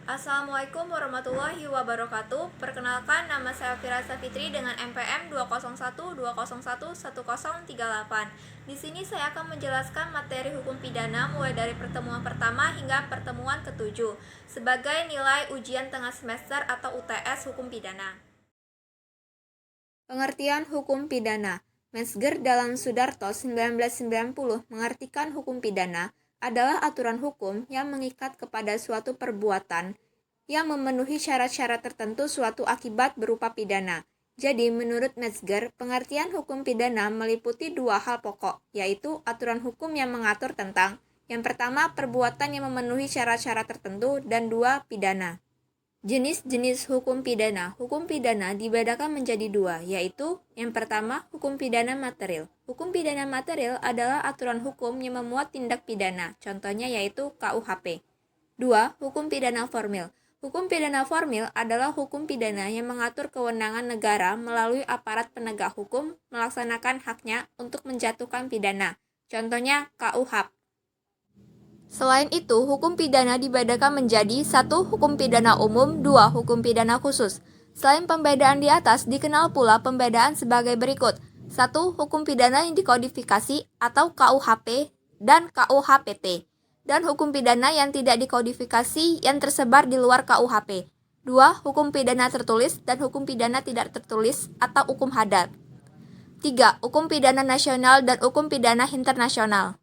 Assalamualaikum warahmatullahi wabarakatuh. Perkenalkan, nama saya Firasa Fitri dengan NPM 20120111038. Di sini saya akan menjelaskan materi hukum pidana mulai dari pertemuan pertama hingga pertemuan ketujuh sebagai nilai ujian tengah semester atau UTS hukum pidana. Pengertian hukum pidana. Metzger dalam Sudarto 1990 mengartikan hukum pidana adalah aturan hukum yang mengikat kepada suatu perbuatan yang memenuhi syarat-syarat tertentu suatu akibat berupa pidana. Jadi, menurut Metzger, pengertian hukum pidana meliputi dua hal pokok, yaitu aturan hukum yang mengatur tentang yang pertama, perbuatan yang memenuhi syarat-syarat tertentu, dan dua, pidana. Jenis-jenis hukum pidana. Hukum pidana dibedakan menjadi dua, yaitu yang pertama, hukum pidana material. Hukum pidana material adalah aturan hukum yang memuat tindak pidana, contohnya yaitu KUHP. Dua, hukum pidana formil. Hukum pidana formil adalah hukum pidana yang mengatur kewenangan negara melalui aparat penegak hukum melaksanakan haknya untuk menjatuhkan pidana, contohnya KUHP. Selain itu, hukum pidana dibedakan menjadi 1. Hukum pidana umum, 2. Hukum pidana khusus. Selain pembedaan di atas, dikenal pula pembedaan sebagai berikut. 1. Hukum pidana yang dikodifikasi atau KUHP dan KUHPT. Dan hukum pidana yang tidak dikodifikasi yang tersebar di luar KUHP. 2. Hukum pidana tertulis dan hukum pidana tidak tertulis atau hukum hadat. 3. Hukum pidana nasional dan hukum pidana internasional.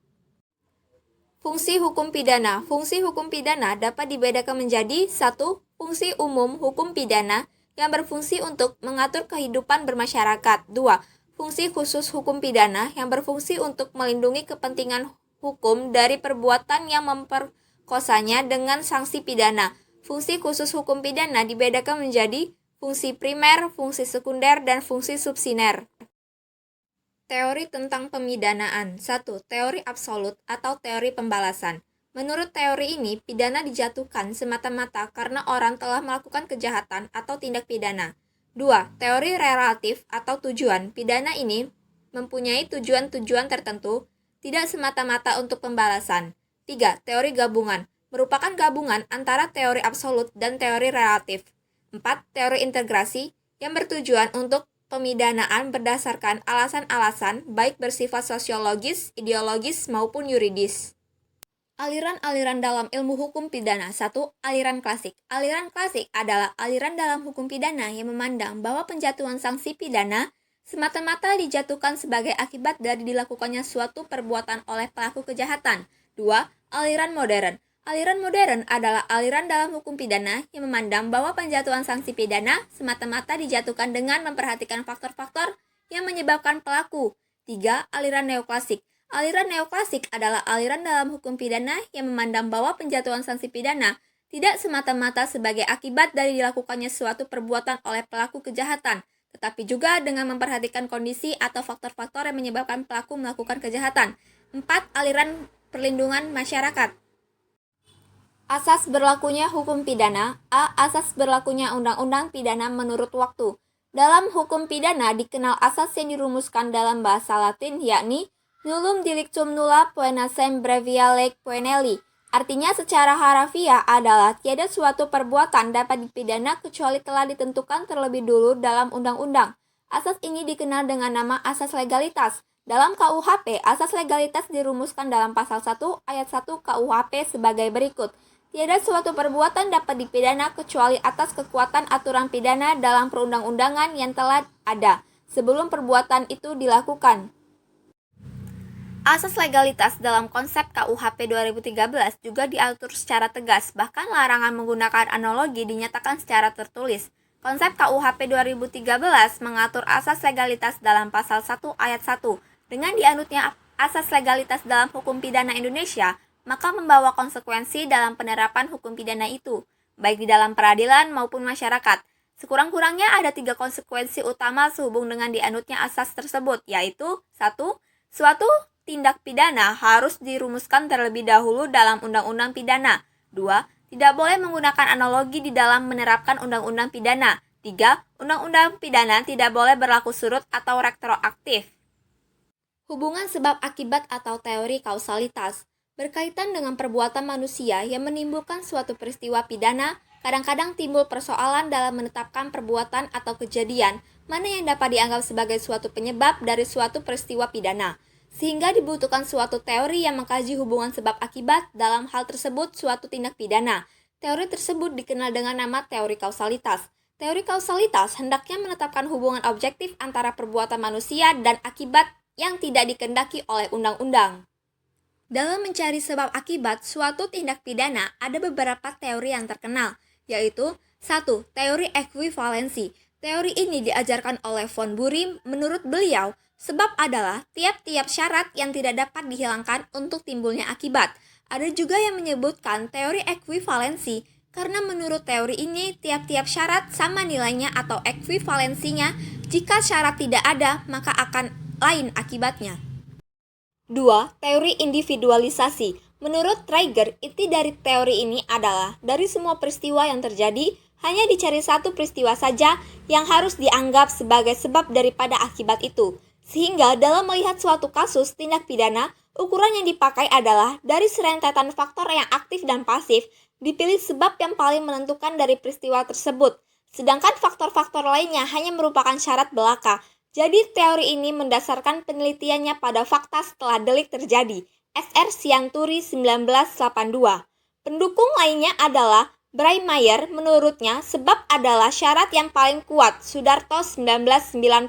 Fungsi hukum pidana. Fungsi hukum pidana dapat dibedakan menjadi 1. Fungsi umum hukum pidana yang berfungsi untuk mengatur kehidupan bermasyarakat. 2. Fungsi khusus hukum pidana yang berfungsi untuk melindungi kepentingan hukum dari perbuatan yang memperkosanya dengan sanksi pidana. Fungsi khusus hukum pidana dibedakan menjadi fungsi primer, fungsi sekunder, dan fungsi subsidiar. Teori tentang pemidanaan. 1. Teori absolut atau teori pembalasan. Menurut teori ini, pidana dijatuhkan semata-mata karena orang telah melakukan kejahatan atau tindak pidana. 2. Teori relatif atau tujuan. Pidana ini mempunyai tujuan-tujuan tertentu, tidak semata-mata untuk pembalasan. 3. Teori gabungan. Merupakan gabungan antara teori absolut dan teori relatif. 4. Teori integrasi yang bertujuan untuk pemidanaan berdasarkan alasan-alasan baik bersifat sosiologis, ideologis, maupun yuridis. Aliran-aliran dalam ilmu hukum pidana. 1. Aliran klasik. Aliran klasik adalah aliran dalam hukum pidana yang memandang bahwa penjatuhan sanksi pidana semata-mata dijatuhkan sebagai akibat dari dilakukannya suatu perbuatan oleh pelaku kejahatan. 2. Aliran modern. Aliran modern adalah aliran dalam hukum pidana yang memandang bahwa penjatuhan sanksi pidana semata-mata dijatuhkan dengan memperhatikan faktor-faktor yang menyebabkan pelaku. 3. Aliran neoklasik. Aliran neoklasik adalah aliran dalam hukum pidana yang memandang bahwa penjatuhan sanksi pidana tidak semata-mata sebagai akibat dari dilakukannya suatu perbuatan oleh pelaku kejahatan, tetapi juga dengan memperhatikan kondisi atau faktor-faktor yang menyebabkan pelaku melakukan kejahatan. 4. Aliran perlindungan masyarakat. Asas berlakunya hukum pidana. A. Asas berlakunya undang-undang pidana menurut waktu. Dalam hukum pidana dikenal asas yang dirumuskan dalam bahasa Latin yakni nullum delictum nulla poena sem brevia leg poenelli. Artinya secara harafiah adalah tiada suatu perbuatan dapat dipidana kecuali telah ditentukan terlebih dulu dalam undang-undang. Asas ini dikenal dengan nama asas legalitas. Dalam KUHP, asas legalitas dirumuskan dalam pasal 1 ayat 1 KUHP sebagai berikut. Tiada suatu perbuatan dapat dipidana kecuali atas kekuatan aturan pidana dalam perundang-undangan yang telah ada sebelum perbuatan itu dilakukan. Asas legalitas dalam konsep KUHP 2013 juga diatur secara tegas, bahkan larangan menggunakan analogi dinyatakan secara tertulis. Konsep KUHP 2013 mengatur asas legalitas dalam pasal 1 ayat 1. Dengan dianutnya asas legalitas dalam hukum pidana Indonesia, maka membawa konsekuensi dalam penerapan hukum pidana itu, baik di dalam peradilan maupun masyarakat. Sekurang-kurangnya ada 3 konsekuensi utama sehubung dengan dianutnya asas tersebut, yaitu 1. Suatu tindak pidana harus dirumuskan terlebih dahulu dalam undang-undang pidana. 2. Tidak boleh menggunakan analogi di dalam menerapkan undang-undang pidana. 3. Undang-undang pidana tidak boleh berlaku surut atau retroaktif. Hubungan sebab akibat atau teori kausalitas berkaitan dengan perbuatan manusia yang menimbulkan suatu peristiwa pidana, kadang-kadang timbul persoalan dalam menetapkan perbuatan atau kejadian mana yang dapat dianggap sebagai suatu penyebab dari suatu peristiwa pidana, sehingga dibutuhkan suatu teori yang mengkaji hubungan sebab akibat dalam hal tersebut suatu tindak pidana. Teori tersebut dikenal dengan nama teori kausalitas. Teori kausalitas hendaknya menetapkan hubungan objektif antara perbuatan manusia dan akibat yang tidak dikehendaki oleh undang-undang. Dalam mencari sebab akibat suatu tindak pidana, ada beberapa teori yang terkenal, yaitu 1. Teori ekuivalensi. Teori ini diajarkan oleh von Bury. Menurut beliau, sebab adalah tiap-tiap syarat yang tidak dapat dihilangkan untuk timbulnya akibat. Ada juga yang menyebutkan teori ekuivalensi, karena menurut teori ini tiap-tiap syarat sama nilainya atau ekuivalensinya. Jika syarat tidak ada, maka akan lain akibatnya. 2. Teori individualisasi. Menurut Traeger, inti dari teori ini adalah dari semua peristiwa yang terjadi, hanya dicari satu peristiwa saja yang harus dianggap sebagai sebab daripada akibat itu. Sehingga dalam melihat suatu kasus tindak pidana, ukuran yang dipakai adalah dari serentetan faktor yang aktif dan pasif, dipilih sebab yang paling menentukan dari peristiwa tersebut. Sedangkan faktor-faktor lainnya hanya merupakan syarat belaka. Jadi teori ini mendasarkan penelitiannya pada fakta setelah delik terjadi. S.R. Sianturi 1982. Pendukung lainnya adalah Braimeier. Menurutnya sebab adalah syarat yang paling kuat. Sudarto 1990.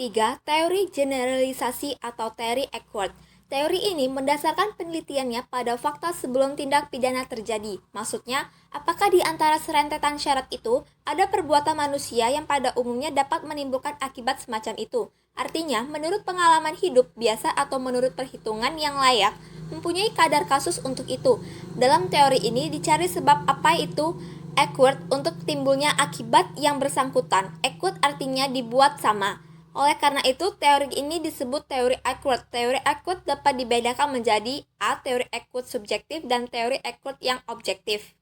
3. Teori generalisasi atau teori Eckhart. Teori ini mendasarkan penelitiannya pada fakta sebelum tindak pidana terjadi. Maksudnya, apakah di antara serentetan syarat itu ada perbuatan manusia yang pada umumnya dapat menimbulkan akibat semacam itu. Artinya, menurut pengalaman hidup biasa atau menurut perhitungan yang layak, mempunyai kadar kasus untuk itu. Dalam teori ini dicari sebab apa itu Eckhart untuk timbulnya akibat yang bersangkutan. Eckhart artinya dibuat sama. Oleh karena itu, teori ini disebut teori Eckhart. Teori Eckhart dapat dibedakan menjadi A. Teori Eckhart subjektif dan teori Eckhart yang objektif.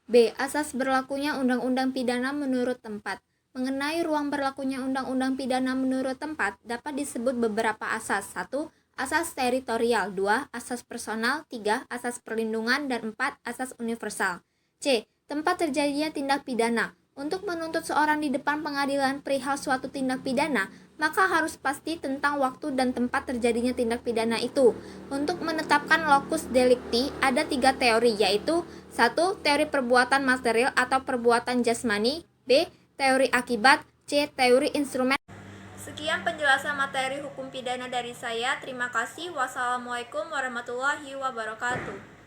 B. Asas berlakunya undang-undang pidana menurut tempat. Mengenai ruang berlakunya undang-undang pidana menurut tempat, dapat disebut beberapa asas. 1. Asas teritorial. 2. Asas personal. 3. Asas perlindungan. Dan 4. Asas universal. C. Tempat terjadinya tindak pidana. Untuk menuntut seorang di depan pengadilan perihal suatu tindak pidana, maka harus pasti tentang waktu dan tempat terjadinya tindak pidana itu. Untuk menetapkan locus delicti, ada 3 teori, yaitu 1. Teori perbuatan material atau perbuatan jasmani. B. Teori akibat. C. Teori instrumen. Sekian penjelasan materi hukum pidana dari saya. Terima kasih. Wassalamualaikum warahmatullahi wabarakatuh.